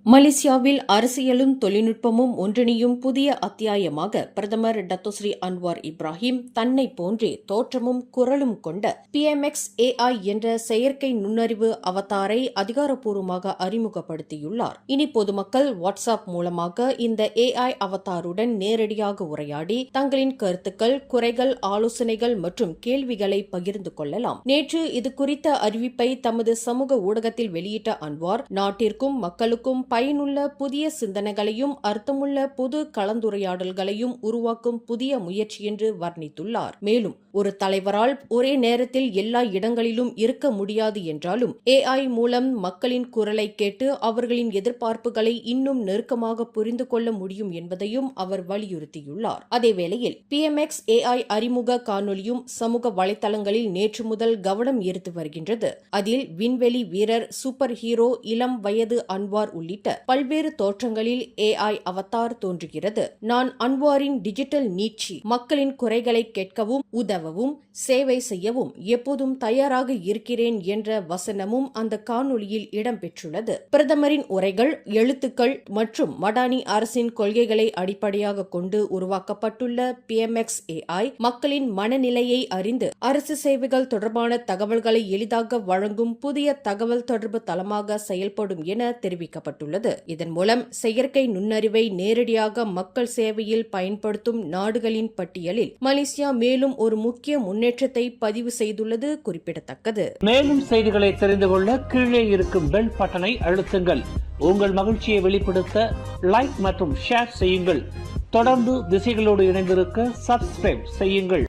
மலேசியாவில் அரசியலும் தொழில்நுட்பமும் ஒன்றிணையும் புதிய அத்தியாயமாக பிரதமர் டத்தோஸ்ரீ அன்வார் இப்ராஹிம் தன்னை போன்றே தோற்றமும் குரலும் கொண்ட PMX AI என்ற செயற்கை நுண்ணறிவு அவதாரை அதிகாரப்பூர்வமாக அறிமுகப்படுத்தியுள்ளார். இனி பொதுமக்கள் வாட்ஸ்அப் மூலமாக இந்த AI அவதாருடன் நேரடியாக உரையாடி தங்களின் கருத்துக்கள், குறைகள், ஆலோசனைகள் மற்றும் கேள்விகளை பகிர்ந்து கொள்ளலாம். நேற்று இதுகுறித்த அறிவிப்பை தமது சமூக ஊடகத்தில் வெளியிட்ட அன்வார், நாட்டிற்கும் மக்களுக்கும் பயனுள்ள புதிய சிந்தனைகளையும் அர்த்தமுள்ள பொது கலந்துரையாடல்களையும் உருவாக்கும் புதிய முயற்சி என்று வர்ணித்துள்ளார். மேலும் ஒரு தலைவரால் ஒரே நேரத்தில் எல்லா இடங்களிலும் இருக்க முடியாது என்றாலும் AI மூலம் மக்களின் குரலை கேட்டு அவர்களின் எதிர்பார்ப்புகளை இன்னும் நெருக்கமாக புரிந்து கொள்ள முடியும் என்பதையும் அவர் வலியுறுத்தியுள்ளார். அதேவேளையில் PMX AI அறிமுக காணொலியும் சமூக வலைதளங்களில் நேற்று முதல் கவனம் ஈர்த்து வருகின்றது. அதில் விண்வெளி வீரர், சூப்பர் ஹீரோ, இளம் வயது அன்வார் உள்ளிட்ட பல்வேறு தோற்றங்களில் AI அவதார் தோன்றுகிறது. நான் அன்வாரின் டிஜிட்டல் நீட்சி, மக்களின் குறைகளை கேட்கவும் உதவவும் சேவை செய்யவும் எப்போதும் தயாராக இருக்கிறேன் என்ற வசனமும் அந்த காணொலியில் இடம்பெற்றுள்ளது. பிரதமரின் உரைகள், எழுத்துக்கள் மற்றும் மடானி அரசின் கொள்கைகளை அடிப்படையாக கொண்டு உருவாக்கப்பட்டுள்ள PMX AI மக்களின் மனநிலையை அறிந்து அரசு சேவைகள் தொடர்பான தகவல்களை எளிதாக வழங்கும் புதிய தகவல் தொடர்பு தளமாக செயல்படும் என தெரிவிக்கப்பட்டுள்ளது. இதன் மூலம் செயற்கை நுண்ணறிவை நேரடியாக மக்கள் சேவையில் பயன்படுத்தும் நாடுகளின் பட்டியலில் மலேசியா மேலும் ஒரு முக்கிய முன்னேற்றத்தை பதிவு செய்துள்ளது குறிப்பிடத்தக்கது. மேலும் செய்திகளை தெரிந்து கொள்ள கீழே இருக்கும் பெல் பட்டனை அழுத்துங்கள். உங்கள் மகிழ்ச்சியை வெளிப்படுத்த லைக் மற்றும் ஷேர் செய்யுங்கள். தொடர்ந்து திசைகளோடு இணைந்திருக்க சப்ஸ்கிரைப் செய்யுங்கள்.